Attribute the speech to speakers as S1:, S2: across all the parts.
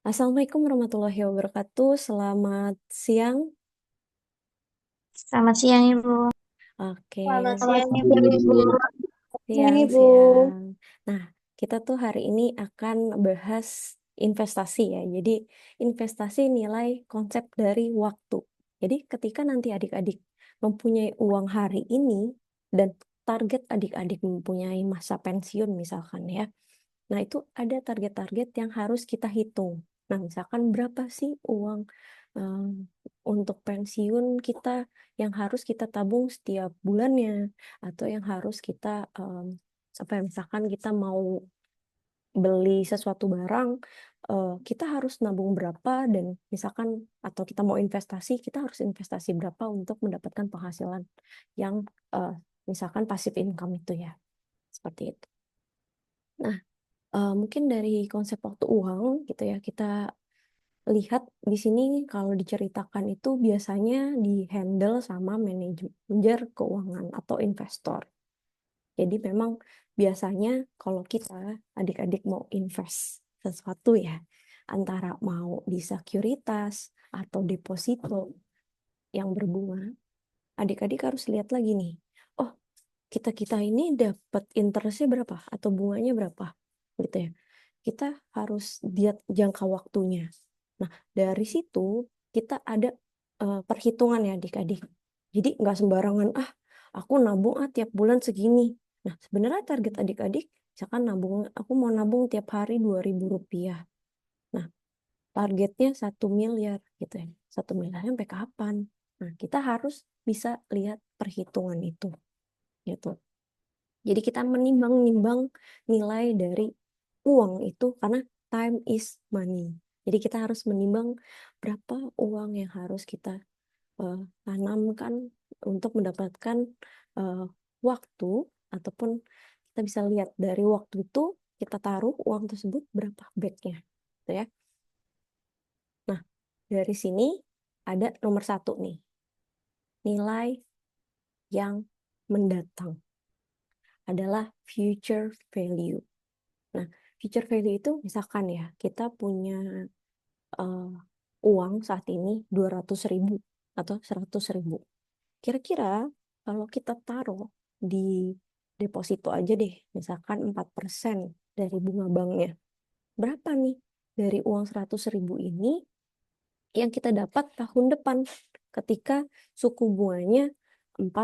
S1: Assalamualaikum warahmatullahi wabarakatuh. Selamat siang.
S2: Selamat siang, Ibu.
S1: Oke,
S2: Selamat siang, Ibu. Siang,
S1: siang,
S2: Ibu.
S1: siang. Nah, kita tuh hari ini akan bahas investasi ya. Jadi, investasi nilai konsep dari waktu. Jadi, ketika nanti adik-adik mempunyai uang hari ini dan target adik-adik mempunyai masa pensiun misalkan ya. Nah, itu ada target-target yang harus kita hitung. Nah, misalkan berapa sih uang em, untuk pensiun kita yang harus kita tabung setiap bulannya, atau yang harus kita, apa ya, misalkan kita mau beli sesuatu barang, kita harus nabung berapa, dan misalkan, atau kita mau investasi, kita harus investasi berapa untuk mendapatkan penghasilan yang eh, misalkan passive income itu ya, seperti itu. Nah, mungkin dari konsep waktu uang gitu ya, kita lihat di sini kalau diceritakan itu biasanya di-handle sama manajer keuangan atau investor. Jadi memang biasanya kalau kita adik-adik mau invest sesuatu ya, antara mau di sekuritas atau deposito yang berbunga, adik-adik harus lihat lagi nih. Oh, kita-kita ini dapat interestnya berapa atau bunganya berapa gitu ya. Kita harus lihat jangka waktunya. Nah, dari situ kita ada perhitungan ya adik-adik. Jadi nggak sembarangan, aku nabung tiap bulan segini. Nah, sebenarnya target adik-adik, misalkan nabung, aku mau nabung tiap hari 2.000 rupiah. Nah, targetnya 1 miliar gitu ya. 1 miliar sampai kapan? Nah, kita harus bisa lihat perhitungan itu gitu. Jadi kita menimbang-nimbang nilai dari uang itu karena time is money. Jadi kita harus menimbang berapa uang yang harus kita tanamkan untuk mendapatkan eh, waktu, ataupun kita bisa lihat dari waktu itu kita taruh uang tersebut berapa backnya, gitu ya. Nah, dari sini ada nomor satu nih, nilai yang mendatang adalah future value. Nah, future value itu misalkan ya, kita punya eh, uang saat ini 200.000 atau 100.000. Kira-kira kalau kita taruh di deposito aja deh, misalkan 4% dari bunga banknya. Berapa nih dari uang 100.000 ini yang kita dapat tahun depan ketika suku bunganya 4%.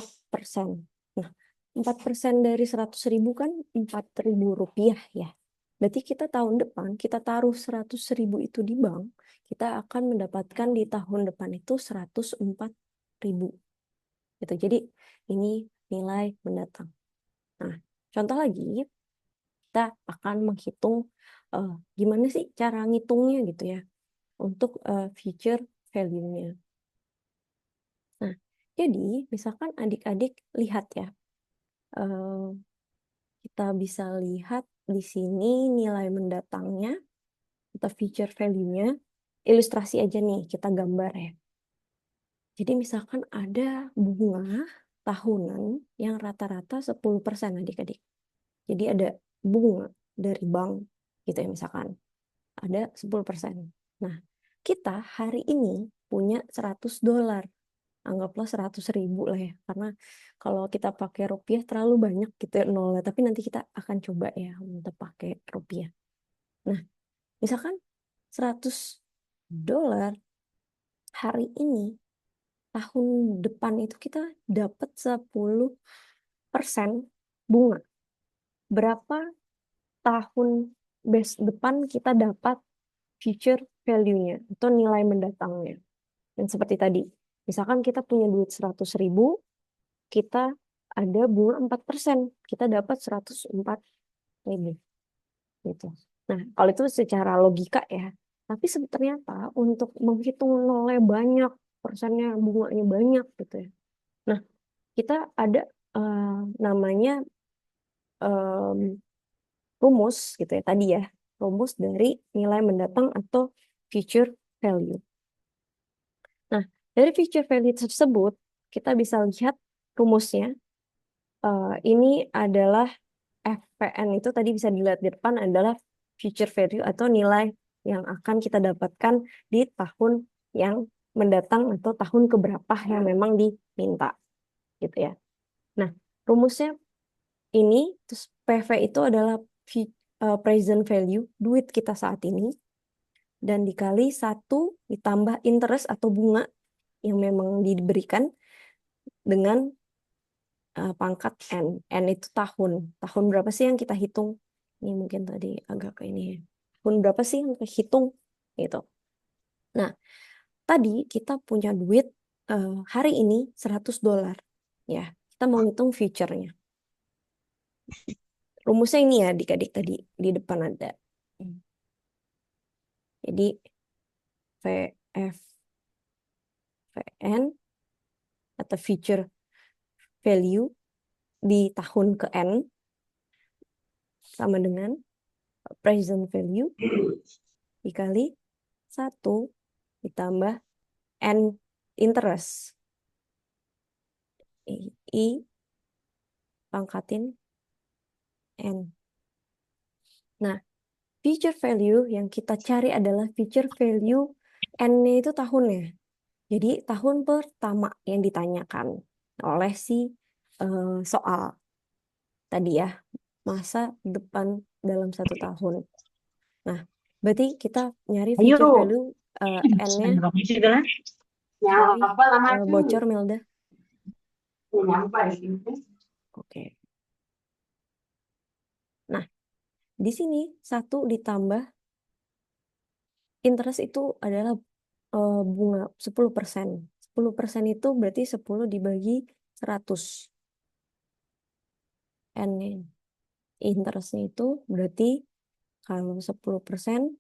S1: Nah, 4% dari 100.000 kan 4.000 rupiah ya. Berarti kita tahun depan, kita taruh 100.000 itu di bank, kita akan mendapatkan di tahun depan itu 104.000. Gitu. Jadi ini nilai mendatang. Nah, contoh lagi, kita akan menghitung gimana sih cara ngitungnya gitu ya untuk future value-nya. Nah, jadi misalkan adik-adik lihat ya, eh, kita bisa lihat di sini nilai mendatangnya atau future value-nya. Ilustrasi aja nih, kita gambar ya. Jadi misalkan ada bunga tahunan yang rata-rata 10% adik-adik. Jadi ada bunga dari bank gitu ya misalkan. Ada 10%. Nah, kita hari ini punya $100. Anggaplah 100.000 lah ya. Karena kalau kita pakai rupiah terlalu banyak gitu ya nolnya. Tapi nanti kita akan coba ya untuk pakai rupiah. Nah, misalkan $100 hari ini, tahun depan itu kita dapat 10% bunga. Berapa tahun depan kita dapat future value-nya atau nilai mendatangnya? Dan seperti tadi, misalkan kita punya duit 100.000, kita ada bunga 4%, kita dapat 104.000 gitu. Nah, kalau itu secara logika ya. Tapi ternyata untuk menghitung nolnya banyak, persennya bunganya banyak gitu ya. Nah, kita ada eh, namanya em, rumus gitu ya tadi ya. Rumus dari nilai mendatang atau future value. Nah, dari future value tersebut kita bisa lihat rumusnya. Ini adalah FPN, itu tadi bisa dilihat di depan adalah future value atau nilai yang akan kita dapatkan di tahun yang mendatang atau tahun keberapa yang memang diminta gitu ya. Nah, rumusnya ini terus PV itu adalah present value duit kita saat ini dan dikali satu ditambah interest atau bunga yang memang diberikan dengan pangkat N. N itu tahun. Tahun berapa sih yang kita hitung? Ini mungkin tadi agak ke ini ya. Tahun berapa sih yang kita hitung? Gitu. Nah, tadi kita punya duit hari ini $100. Ya, kita mau hitung future-nya. Rumusnya ini ya adik-adik tadi di depan ada. Jadi VFVN atau future value di tahun ke N sama dengan present value dikali 1 ditambah N interest. I pangkatin N. Nah, future value yang kita cari adalah future value N-nya itu tahunnya. Jadi tahun pertama yang ditanyakan oleh si soal tadi ya, masa depan dalam 1 tahun. Nah, berarti kita nyari future
S2: Ayo,
S1: value N-nya.
S2: sandra sih kan?
S1: Sorry,
S2: Apa lama tuh?
S1: bocor Melda.
S2: Nyampe sih.
S1: Oke. Nah, di sini 1 ditambah interest itu adalah bunga 10%. 10% itu berarti 10 dibagi 100. N interestnya itu berarti kalau 10%,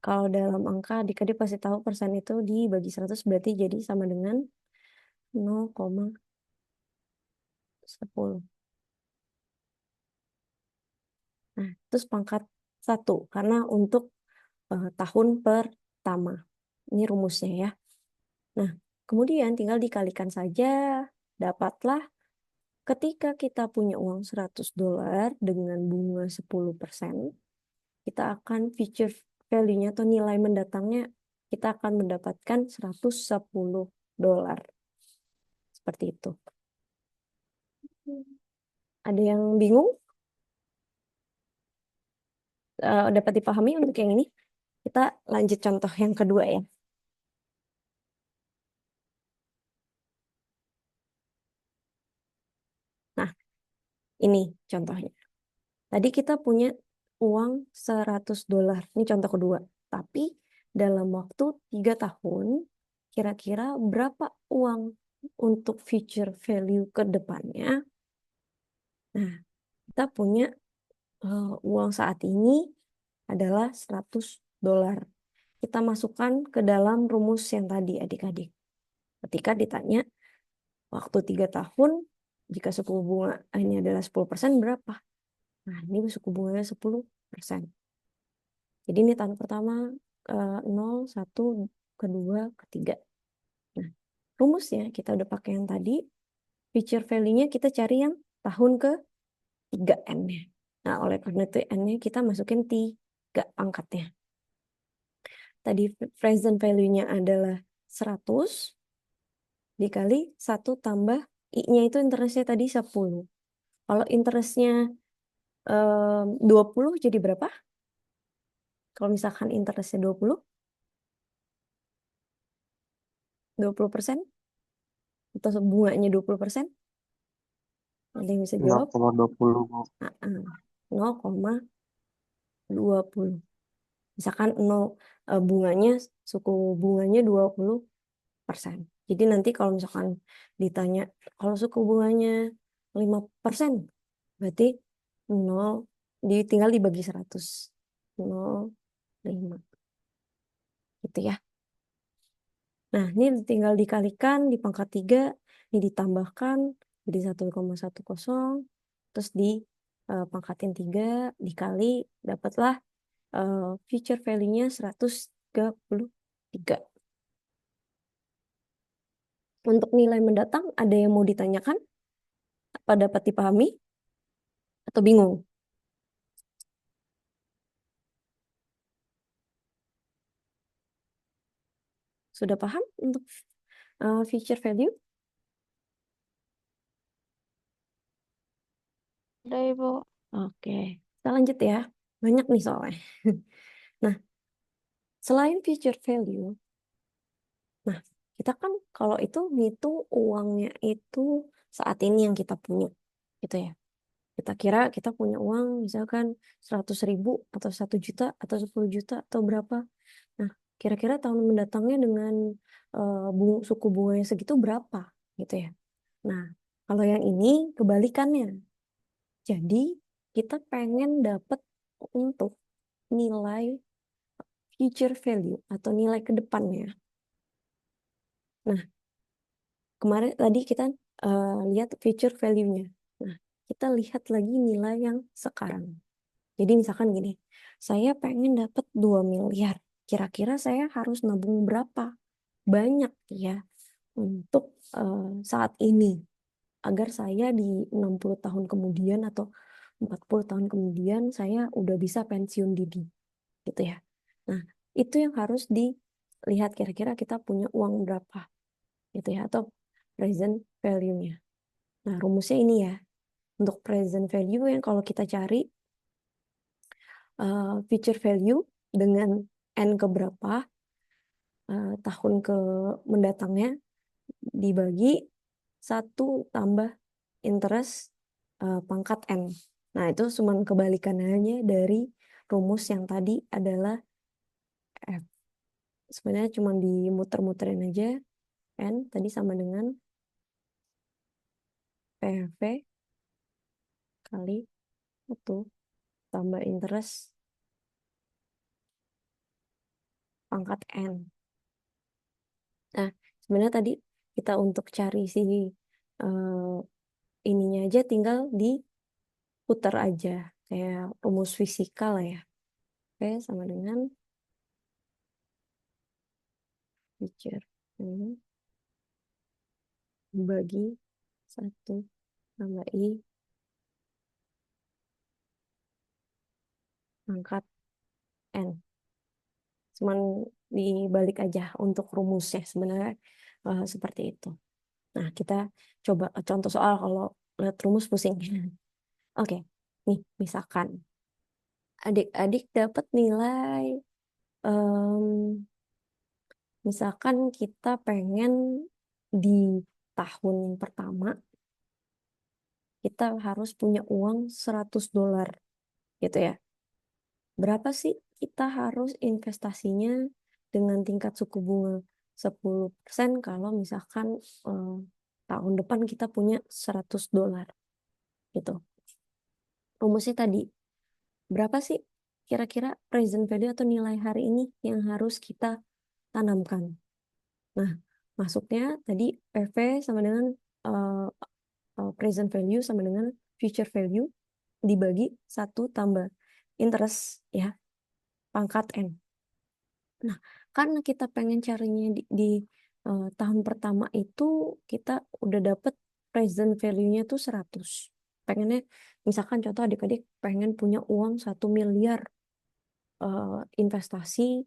S1: kalau dalam angka adik-adik pasti tahu persen itu dibagi 100 berarti jadi sama dengan 0,10. Nah, terus pangkat 1 karena untuk tahun pertama. Ini rumusnya ya. Nah, kemudian tinggal dikalikan saja, dapatlah ketika kita punya uang $100 dengan bunga 10%, kita akan future value-nya atau nilai mendatangnya kita akan mendapatkan $110. Seperti itu. Ada yang bingung? Dapat dipahami untuk yang ini? Kita lanjut contoh yang kedua ya. Nah, ini contohnya. Tadi kita punya uang $100. Ini contoh kedua. Tapi dalam waktu 3 tahun, kira-kira berapa uang untuk future value ke depannya? Nah, kita punya uang saat ini adalah $100. Kita masukkan ke dalam rumus yang tadi adik-adik. Ketika ditanya waktu 3 tahun, jika suku bunga ini adalah 10% berapa? Nah, ini suku bunganya 10%. Jadi ini tahun pertama 0, 1, kedua, ketiga. Nah, rumusnya kita udah pakai yang tadi. Future value-nya kita cari yang tahun ke-3 N-nya. Nah, oleh karena itu N-nya kita masukin 3 pangkatnya. Tadi present value-nya adalah 100 dikali 1 tambah I-nya itu interestnya tadi 10. Kalau interestnya 20 jadi berapa? Kalau misalkan interestnya 20% atau bunganya 20%, ada yang bisa jawab?
S2: 0,20.
S1: Ah, ah. 0,20. Misalkan 0 bunganya, suku bunganya 20%. Jadi nanti kalau misalkan ditanya, kalau suku bunganya 5%, berarti 0, tinggal dibagi 100. 0,5. Gitu ya. Nah, ini tinggal dikalikan di pangkat 3, ini ditambahkan jadi 1,10, terus di pangkatin 3, dikali, dapatlah future value-nya 133. Untuk nilai mendatang, ada yang mau ditanyakan? Apa dapat dipahami? Atau bingung? Sudah paham untuk future value?
S2: Udah, Ibu.
S1: Oke, kita lanjut ya. Banyak nih soalnya. Nah, selain future value, nah kita kan kalau itu ngitung uangnya itu saat ini yang kita punya, gitu ya. Kita kira kita punya uang misalkan 100.000 atau 1 juta atau 10 juta atau berapa. Nah, kira-kira tahun mendatangnya dengan suku bunganya segitu berapa, gitu ya. Nah, kalau yang ini kebalikannya. Jadi, kita pengen dapat untuk nilai future value atau nilai ke depannya. Nah, kemarin tadi kita lihat future value-nya. Nah, kita lihat lagi nilai yang sekarang. Jadi misalkan gini, saya pengen dapat 2 miliar. Kira-kira saya harus nabung berapa? Banyak ya untuk saat ini agar saya di 60 tahun kemudian atau 40 tahun kemudian saya udah bisa pensiun dini gitu ya. Nah, itu yang harus dilihat kira-kira kita punya uang berapa gitu ya atau present value-nya. Nah, rumusnya ini ya. Untuk present value yang kalau kita cari future value dengan N keberapa tahun ke mendatangnya dibagi 1 tambah interest pangkat N. Nah, itu cuma kebalikannya dari rumus yang tadi adalah F. Sebenarnya cuma dimuter-muterin aja. N tadi sama dengan PV kali 1 tambah interest pangkat N. Nah, sebenarnya tadi kita untuk cari si ininya aja tinggal diputar aja. Kayak rumus fisika lah ya. P sama dengan future. Bagi 1 tambah I pangkat N. Cuman dibalik aja untuk rumusnya sebenarnya seperti itu. Nah, kita coba contoh soal kalau lihat rumus pusing. Oke, nih misalkan adik-adik dapat nilai em, misalkan kita pengen di tahun pertama kita harus punya uang $100 gitu ya. Berapa sih kita harus investasinya dengan tingkat suku bunga 10% kalau misalkan eh, tahun depan kita punya $100 gitu. Rumusnya tadi, berapa sih kira-kira present value atau nilai hari ini yang harus kita tanamkan? Nah, masuknya tadi PV sama dengan eh, present value sama dengan future value dibagi 1 tambah interest ya, pangkat N. Nah, karena kita pengen carinya di tahun pertama itu kita udah dapet present value-nya tuh 100. Pengennya, misalkan contoh adik-adik pengen punya uang 1 miliar investasi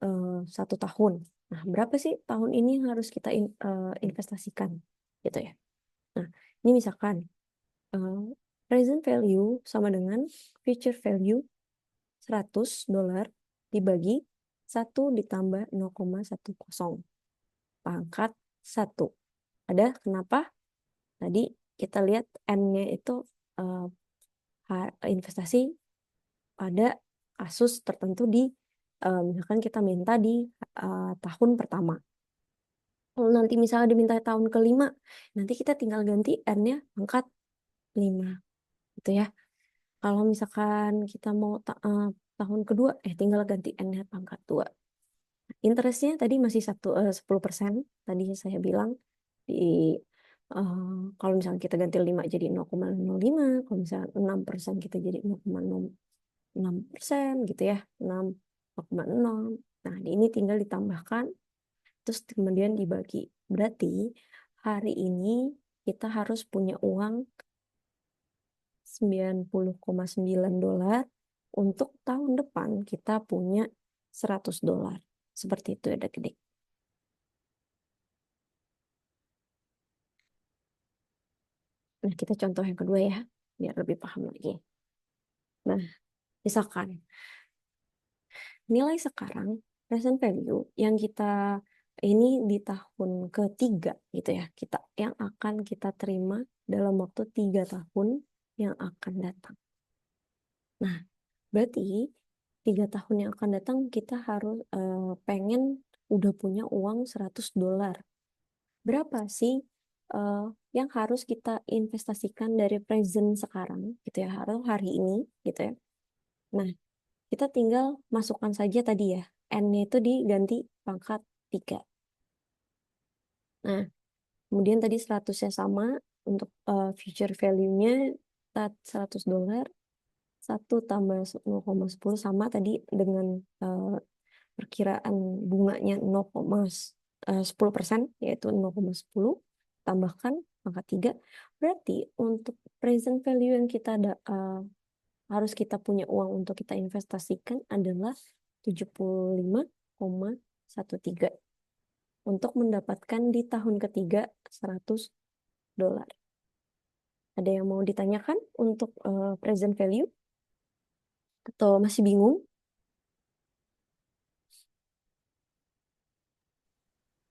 S1: 1 tahun. Nah, berapa sih tahun ini yang harus kita investasikan? Gitu ya. Nah, ini misalkan eh, present value sama dengan future value $100 dibagi 1 ditambah 0,10 pangkat 1. Ada kenapa? Tadi kita lihat N-nya itu eh, investasi pada kasus tertentu di misalkan kita minta di tahun pertama. Kalau nanti misalnya diminta tahun kelima, nanti kita tinggal ganti N-nya pangkat 5 gitu ya. Kalau misalkan kita mau tahun kedua, tinggal ganti N-nya pangkat 2. Interestnya tadi masih 10%. Tadi saya bilang di eh, kalau misalnya kita ganti 5 jadi 0,05, kalau misalnya 6% kita jadi 0,06% gitu ya, 6,0. Nah, ini tinggal ditambahkan terus kemudian dibagi. Berarti hari ini kita harus punya uang $90,9. Untuk tahun depan kita punya $100. Seperti itu ya adik-adik. Nah, kita contoh yang kedua ya, biar lebih paham lagi. Nah, misalkan nilai sekarang, present value yang kita ini di tahun ketiga gitu ya, kita yang akan kita terima dalam waktu 3 tahun yang akan datang. Nah, berarti 3 tahun yang akan datang kita harus pengen udah punya uang $100. Berapa sih eh, yang harus kita investasikan dari present sekarang gitu ya, harus hari ini gitu ya. Nah, kita tinggal masukkan saja tadi ya, N-nya itu diganti pangkat 3. Nah, kemudian tadi 100-nya sama untuk future value-nya $100. 1 tambah 0,10 sama tadi dengan perkiraan bunganya 0,10%, yaitu 0,10 tambahkan angka 3. Berarti untuk present value yang kita harus kita punya uang untuk kita investasikan adalah 75,13 untuk mendapatkan di tahun ketiga $100. Ada yang mau ditanyakan untuk present value atau masih bingung?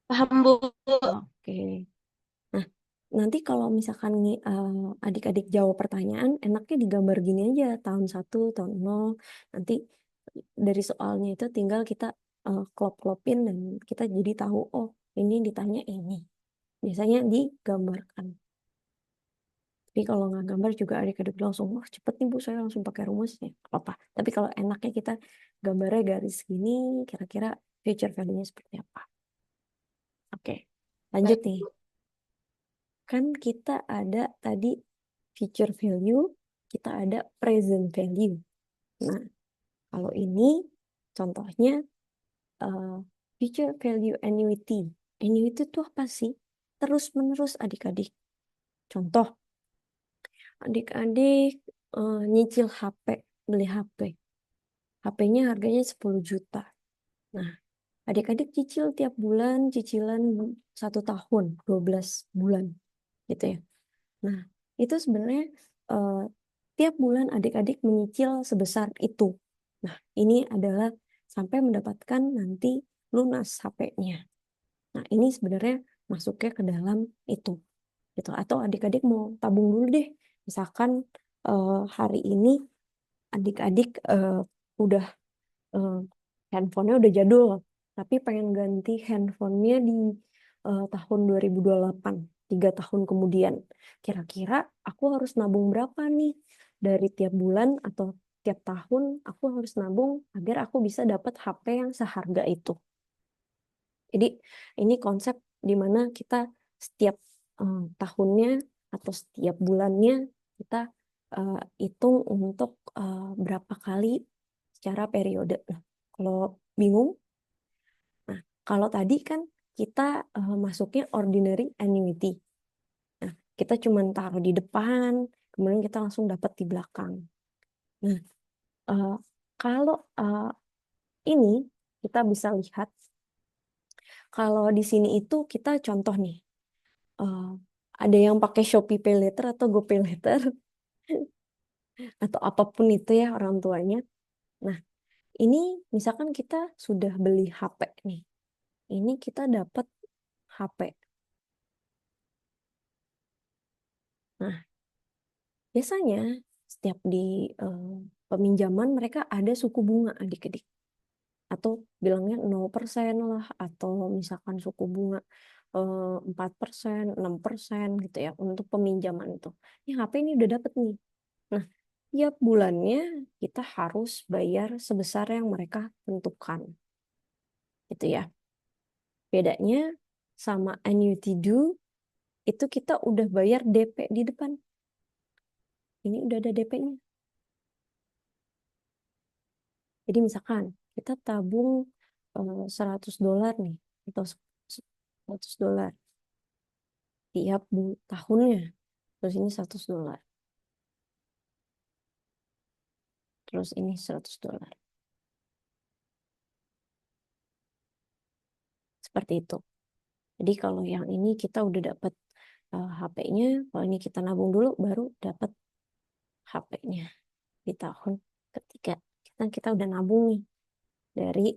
S2: Paham, Bu.
S1: Oke. Nah, nanti kalau misalkan nih adik-adik jawab pertanyaan, enaknya digambar gini aja, tahun 1, tahun 0. Nanti dari soalnya itu tinggal kita klop-klopin dan kita jadi tahu, oh ini ditanya ini. Biasanya digambarkan. Tapi kalau nggak gambar juga adik-adik langsung, wah cepet nih Bu, saya langsung pakai rumusnya. Nggak apa-apa. Tapi kalau enaknya kita gambarnya garis gini, kira-kira future value-nya seperti apa. Oke, lanjut
S2: Baik,
S1: nih.
S2: Bu.
S1: Kan kita ada tadi future value, kita ada present value. Nah, kalau ini contohnya eh, future value annuity. Annuity itu apa sih? Terus-menerus adik-adik. Contoh, adik-adik nyicil HP, beli HP. HP-nya harganya 10 juta. Nah, adik-adik cicil tiap bulan, cicilan 1 tahun, 12 bulan. Gitu ya. Nah, itu sebenarnya eh, tiap bulan adik-adik menyicil sebesar itu. Nah, ini adalah sampai mendapatkan nanti lunas HP-nya. Nah, ini sebenarnya masuknya ke dalam itu. Gitu. Atau adik-adik mau tabung dulu deh. Misalkan hari ini adik-adik udah eh, handphonenya udah jadul, tapi pengen ganti handphonenya di tahun 2028, 3 tahun kemudian. Kira-kira aku harus nabung berapa nih dari tiap bulan atau tiap tahun aku harus nabung agar aku bisa dapat HP yang seharga itu. Jadi ini konsep di mana kita setiap tahunnya atau setiap bulannya kita hitung untuk berapa kali secara periode. Nah, kalau bingung, nah kalau tadi kan kita masuknya ordinary annuity. Nah, kita cuma taruh di depan, kemudian kita langsung dapat di belakang. Nah, eh, kalau ini kita bisa lihat kalau di sini itu kita contoh nih, eh, ada yang pakai Shopee Pay Later atau GoPay Later atau apapun itu ya orang tuanya. Nah, ini misalkan kita sudah beli HP nih. Ini kita dapat HP. Nah, biasanya setiap di eh, peminjaman mereka ada suku bunga adik-adik. Atau bilangnya 0% lah. Atau misalkan suku bunga 4%, 6% gitu ya untuk peminjaman itu. Ini HP ini udah dapet nih. Nah, tiap bulannya kita harus bayar sebesar yang mereka tentukan. Gitu ya. Bedanya sama annuity due itu kita udah bayar DP di depan. Ini udah ada DP-nya. Jadi misalkan kita tabung $100 nih atau $100 tiap tahunnya. Terus ini $100. terus ini $100. Seperti itu. Jadi kalau yang ini kita udah dapat HP-nya, kalau ini kita nabung dulu baru dapat HP-nya di tahun ketiga. Kita udah nabung nih dari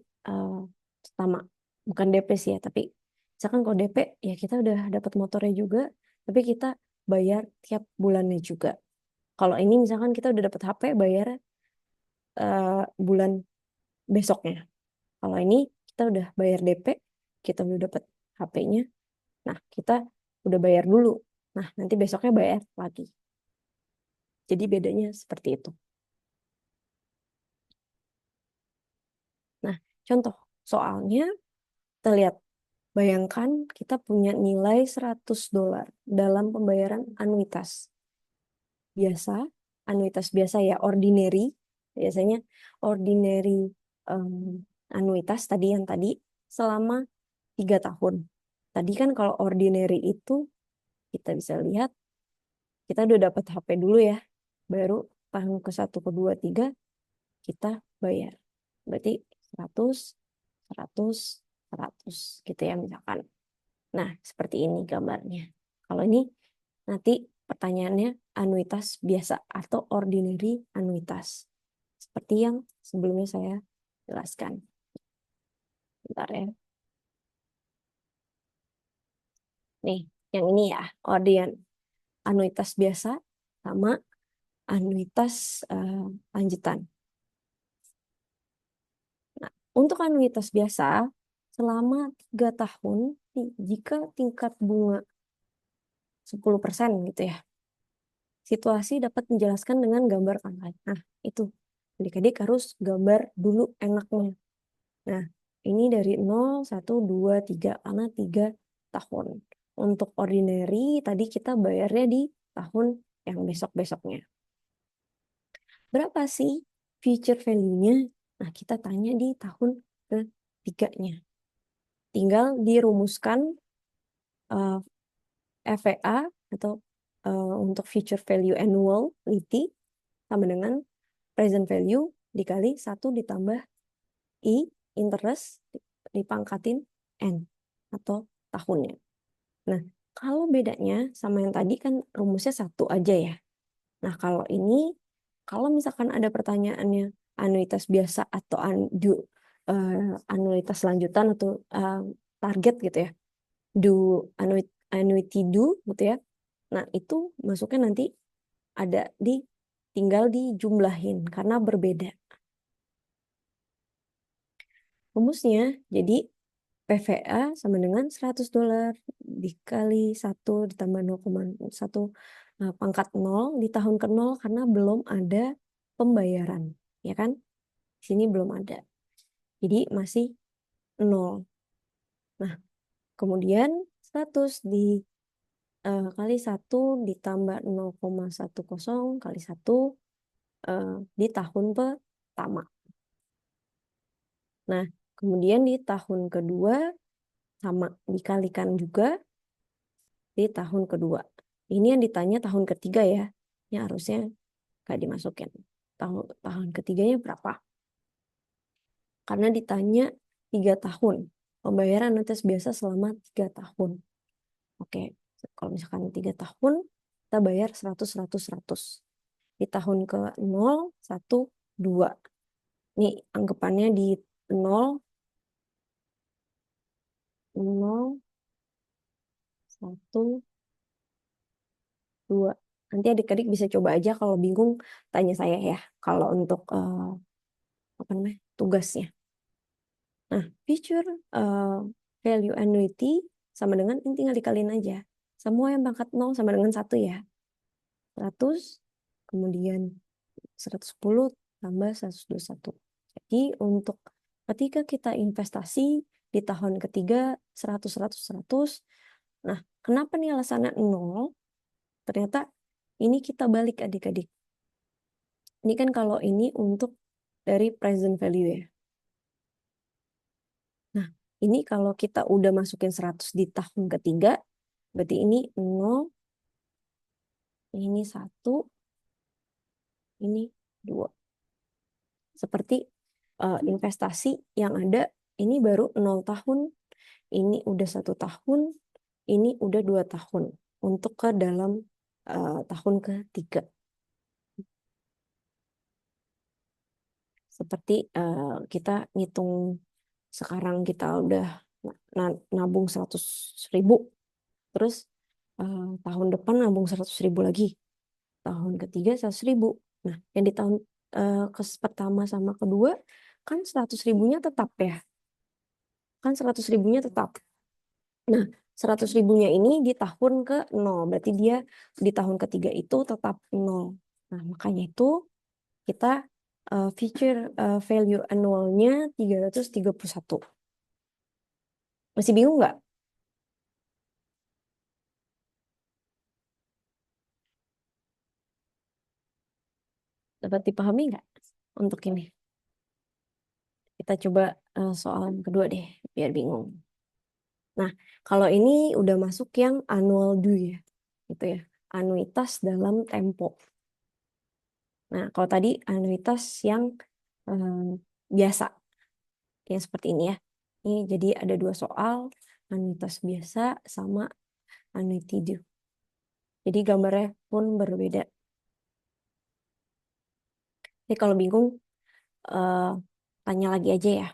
S1: pertama, bukan DP sih ya, tapi misalkan kalau DP ya kita udah dapat motornya juga, tapi kita bayar tiap bulannya juga. Kalau ini misalkan kita udah dapat HP, bayar bulan besoknya. Kalau ini kita udah bayar DP, kita udah dapat HP-nya, nah kita udah bayar dulu. Nah, nanti besoknya bayar lagi. Jadi bedanya seperti itu. Nah, contoh soalnya kita lihat, bayangkan kita punya nilai $100 dalam pembayaran anuitas. Biasa, anuitas biasa ya, ordinary. Biasanya ordinary em, anuitas tadi yang tadi selama 3 tahun. Tadi kan kalau ordinary itu kita bisa lihat kita udah dapat HP dulu ya. Baru tahun ke-1, kedua, 3 kita bayar. Berarti 100, 100, 100 gitu ya misalkan. Nah, seperti ini gambarnya. Kalau ini nanti pertanyaannya anuitas biasa atau ordinary anuitas. Seperti yang sebelumnya saya jelaskan. Bentar ya. Nih, yang ini ya, anuitas biasa sama anuitas lanjutan. Nah, untuk anuitas biasa, selama 3 tahun, jika tingkat bunga 10% gitu ya, situasi dapat menjelaskan dengan gambar online. Nah, itu. Adik-adik harus gambar dulu enaknya. Nah, ini dari 0, 1, 2, 3, karena 3 tahun. Untuk ordinary, tadi kita bayarnya di tahun yang besok-besoknya. Berapa sih future value-nya? Nah, kita tanya di tahun ketiganya. Tinggal dirumuskan uh, FVA atau untuk future value annuality sama dengan present value dikali 1 ditambah I interest dipangkatin N atau tahunnya. Nah, kalau bedanya sama yang tadi kan rumusnya 1 aja ya. Nah, kalau ini, kalau misalkan ada pertanyaannya anuitas biasa atau anuitas lanjutan atau target gitu ya, do annuity do gitu ya. Nah, itu masuknya nanti ada tinggal dijumlahin karena berbeda. Rumusnya jadi PVA sama dengan $100 dikali 1 ditambah 0,1 pangkat 0 di tahun ke-0 karena belum ada pembayaran, ya kan? Di sini belum ada. Jadi masih 0. Nah, kemudian 100 kali 1 ditambah 0,10 kali 1 di tahun pertama. Nah, kemudian di tahun kedua sama dikalikan juga di tahun kedua. Ini yang ditanya tahun ketiga ya. Ini harusnya gak dimasukin. Tahun ketiganya berapa? Karena ditanya 3 tahun. Pembayaran anuitas biasa selama 3 tahun. Oke, kalau misalkan 3 tahun, kita bayar 100, 100, 100. Di tahun ke 0, 1, 2. Ini anggapannya di 0, 0, 1, 2. Nanti adik-adik bisa coba aja kalau bingung tanya saya ya. Kalau untuk apa namanya tugasnya. Nah, future value annuity sama dengan ini tinggal dikaliin aja. Semua yang pangkat 0 sama dengan 1 ya. 100, kemudian 110 tambah 121. Jadi untuk ketika kita investasi di tahun ketiga 100, 100, 100. Nah, kenapa nih alasannya 0? Ternyata ini kita balik adik-adik. Ini kan kalau ini untuk dari present value ya. Nah, ini kalau kita udah masukin 100 di tahun ketiga, berarti ini 0, ini 1, ini 2. Seperti investasi yang ada ini baru 0 tahun, ini udah 1 tahun, ini udah 2 tahun untuk ke dalam tahun ketiga. Seperti kita ngitung sekarang kita udah nabung 100.000, terus tahun depan nabung 100.000 lagi, tahun ketiga 100.000. Nah, yang di tahun pertama sama kedua kan 100.000-nya tetap ya, kan 100.000-nya tetap. Nah, 100.000-nya ini di tahun ke nol, berarti dia di tahun ketiga itu tetap nol. Nah, makanya itu kita feature value annualnya 331. Masih bingung nggak? Dapat dipahami nggak untuk ini? Kita coba soal yang kedua deh, biar bingung. Nah, kalau ini udah masuk yang annual due ya, gitu ya, anuitas dalam tempo. Nah, kalau tadi anuitas yang eh, biasa, yang seperti ini ya. Ini jadi ada 2 soal, anuitas biasa sama annuity due. Jadi gambarnya pun berbeda. Jadi kalau bingung, eh, tanya lagi aja ya.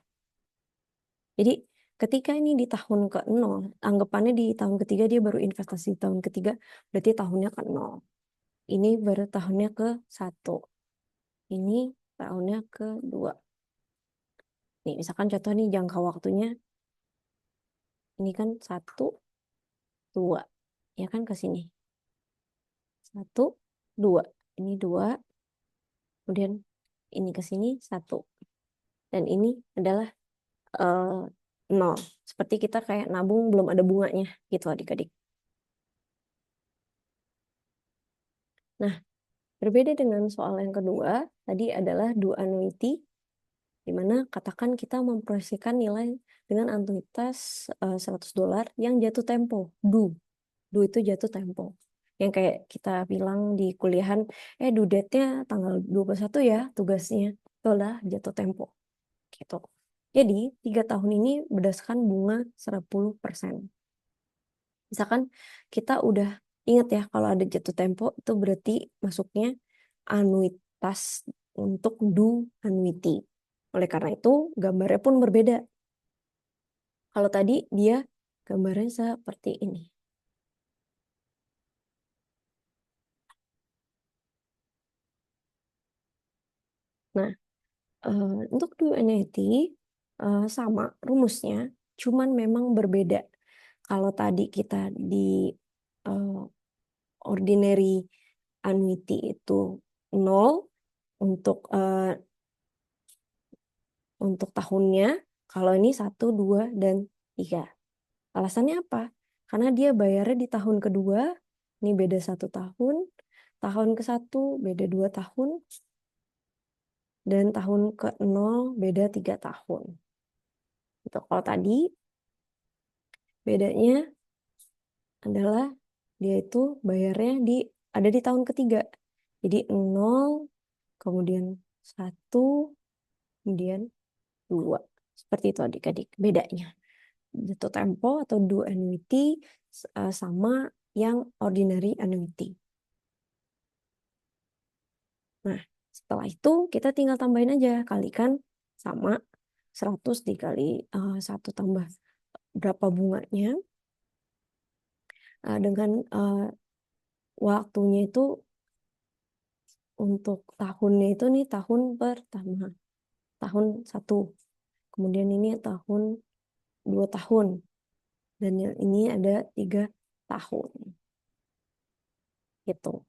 S1: Jadi ketika ini di tahun ke-0, anggapannya di tahun ketiga dia baru investasi di tahun ketiga, berarti tahunnya ke-0. Ini baru tahunnya ke-1. Ini tahunnya ke-2. Nih, misalkan contoh nih jangka waktunya, ini kan 1, 2. Ya kan ke sini. 1, 2. Ini 2, kemudian ini ke sini 1. Dan ini adalah eh, 0. Seperti kita kayak nabung belum ada bunganya gitu adik-adik. Nah, berbeda dengan soal yang kedua, tadi adalah due annuity, di mana katakan kita memproyeksikan nilai dengan anuitas $100 yang jatuh tempo. Due itu jatuh tempo. Yang kayak kita bilang di kuliahan, due date-nya tanggal 21 ya tugasnya. Itulah jatuh tempo. Gitu. Jadi, 3 tahun ini berdasarkan bunga 10%. Misalkan kita udah ingat ya, kalau ada jatuh tempo itu berarti masuknya anuitas untuk due annuity. Oleh karena itu, gambarnya pun berbeda. Kalau tadi dia gambarnya seperti ini. Nah, untuk due annuity sama rumusnya, cuman memang berbeda. Kalau tadi kita di eh, ordinary annuity itu 0 untuk tahunnya, kalau ini 1, 2, dan 3. Alasannya apa? Karena dia bayarnya di tahun kedua, ini beda 1 tahun, tahun ke-1 beda 2 tahun, dan tahun ke-0 beda 3 tahun. Gitu. Kalau tadi bedanya adalah dia itu bayarnya ada di tahun ketiga. Jadi 0, kemudian 1, kemudian 2. Seperti itu adik-adik bedanya. Jatuh tempo atau due annuity sama yang ordinary annuity. Nah, setelah itu kita tinggal tambahin aja, kalikan sama 100 dikali 1 tambah berapa bunganya, dengan waktunya itu untuk tahunnya itu nih tahun pertama, tahun 1. Kemudian ini tahun 2 tahun. Dan yang ini ada 3 tahun. Gitu.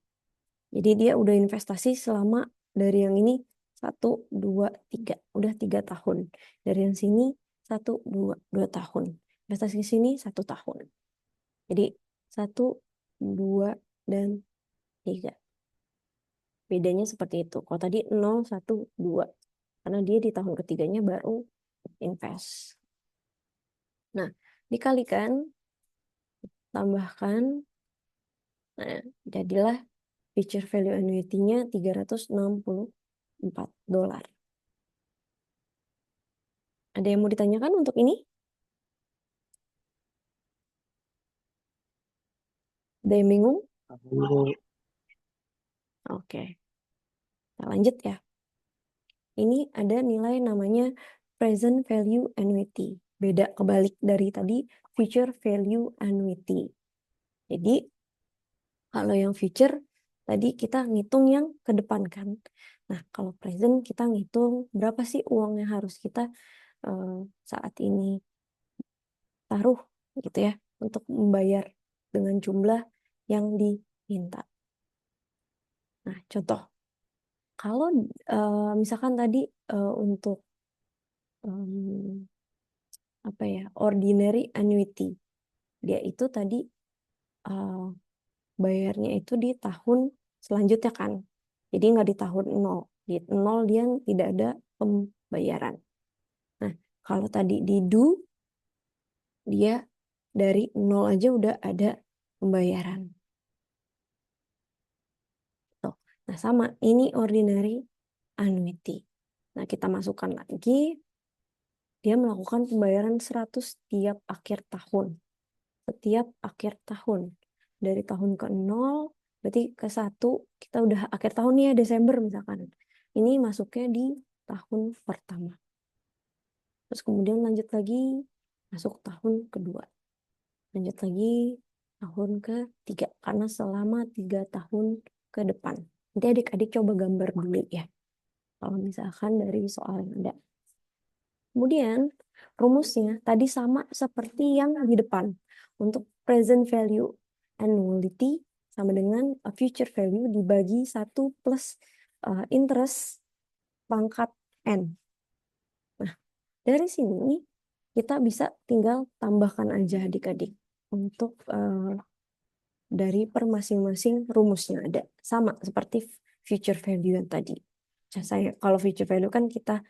S1: Jadi dia udah investasi selama dari yang ini 1, 2, 3. Udah 3 tahun. Dari yang sini 1, 2, 2 tahun. Investasi di sini 1 tahun. Jadi 1, 2, dan 3. Bedanya seperti itu. Kalau tadi 0, 1, 2. Karena dia di tahun ketiganya baru invest. Nah, dikalikan, tambahkan. Nah, jadilah future value annuity-nya $364. Ada yang mau ditanyakan untuk ini? Ada yang bingung?
S2: Bu.
S1: Oke, kita lanjut ya. Ini ada nilai namanya present value annuity. Beda kebalik dari tadi future value annuity. Jadi kalau yang future tadi kita ngitung yang ke depan kan. Nah, kalau present kita ngitung berapa sih uang yang harus kita eh, saat ini taruh gitu ya untuk membayar dengan jumlah yang diminta. Nah, contoh kalau misalkan tadi untuk em, apa ya ordinary annuity, dia itu tadi eh, bayarnya itu di tahun selanjutnya kan. Jadi nggak di tahun nol. Di nol dia tidak ada pembayaran. Nah, kalau tadi di do, dia dari nol aja udah ada pembayaran. Tuh. Nah, sama. Ini ordinary annuity. Nah, kita masukkan lagi. Dia melakukan pembayaran 100 tiap akhir tahun. Setiap akhir tahun. Dari tahun ke nol, berarti ke satu, kita udah akhir tahun nih ya, Desember misalkan. Ini masuknya di tahun pertama. Terus kemudian lanjut lagi, masuk tahun kedua. Lanjut lagi, tahun ketiga. Karena selama 3 tahun ke depan. Nanti adik-adik coba gambar dulu ya. Kalau misalkan dari soal yang ada. Kemudian rumusnya tadi sama seperti yang di depan. Untuk present value annuity sama dengan future value dibagi 1 plus interest pangkat N. Nah, dari sini kita bisa tinggal tambahkan aja adik-adik untuk dari per masing-masing rumus yang ada. Sama seperti future value yang tadi. Saya kalau future value kan kita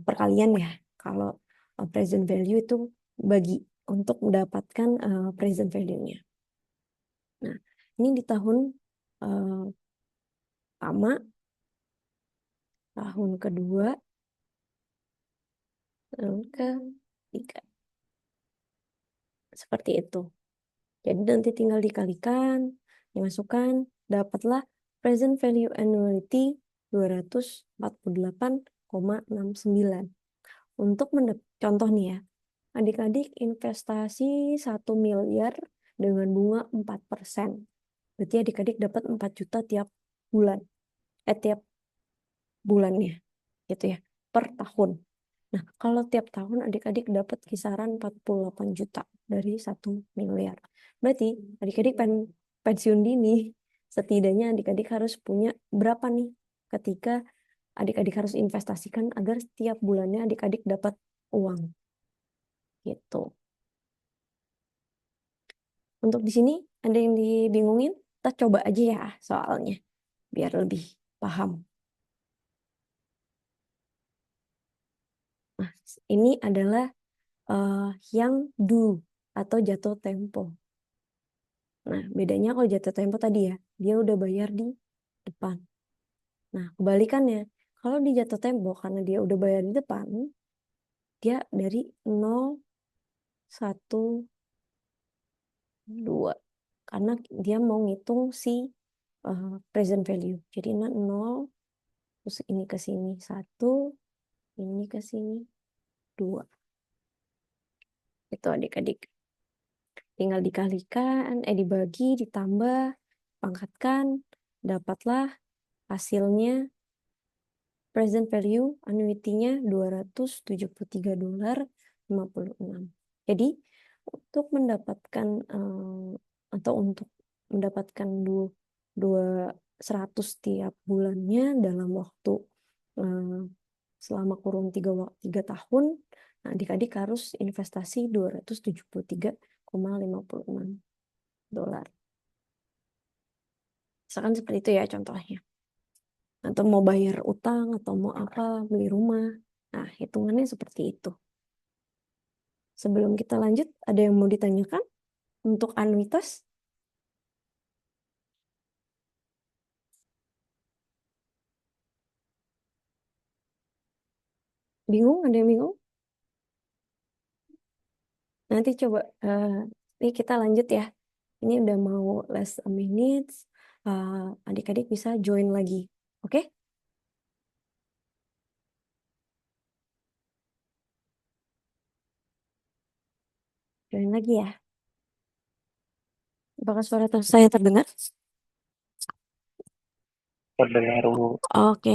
S1: perkalian ya. Kalau present value itu bagi untuk mendapatkan present value-nya. Nah, ini di tahun pertama, tahun kedua, tahun ketiga. Seperti itu. Jadi nanti tinggal dikalikan, dimasukkan, dapatlah present value annuity 248,69. Untuk contoh nih ya, adik-adik investasi 1 miliar dengan bunga 4%. Berarti adik-adik dapat 4 juta tiap bulan. Tiap bulannya gitu ya, per tahun. Nah, kalau tiap tahun adik-adik dapat kisaran 48 juta dari 1 miliar. Berarti adik-adik pensiun dini, setidaknya adik-adik harus punya berapa nih ketika adik-adik harus investasikan agar setiap bulannya adik-adik dapat uang gitu. Untuk di sini ada yang dibingungin? Kita coba aja ya soalnya biar lebih paham. Nah, ini adalah yang do atau jatuh tempo. Nah, bedanya kalau jatuh tempo tadi ya, dia udah bayar di depan. Nah, kebalikannya, kalau di jatuh tempo karena dia udah bayar di depan, dia dari 0, 1, 2. Karena dia mau ngitung si present value. Jadi 0, terus ini ke sini 1, ini ke sini 2. Itu adik-adik. Tinggal dikalikan, dibagi, ditambah, pangkatkan, dapatlah hasilnya present value annuity-nya $273,56. Jadi untuk mendapatkan atau untuk mendapatkan dua 100 tiap bulannya dalam waktu eh, selama kurun 3 tahun, nah, adik-adik harus investasi $273,56. Misalkan seperti itu ya contohnya. Atau mau bayar utang, atau mau apa, beli rumah. Nah, hitungannya seperti itu. Sebelum kita lanjut, ada yang mau ditanyakan untuk anuitas? Bingung? Ada yang bingung? Nanti coba, ini kita lanjut ya. Ini udah mau last a minutes. Adik-adik bisa join lagi. Oke? Join lagi ya. Apakah suara saya terdengar?
S3: Terdengar, Bu.
S1: Oke.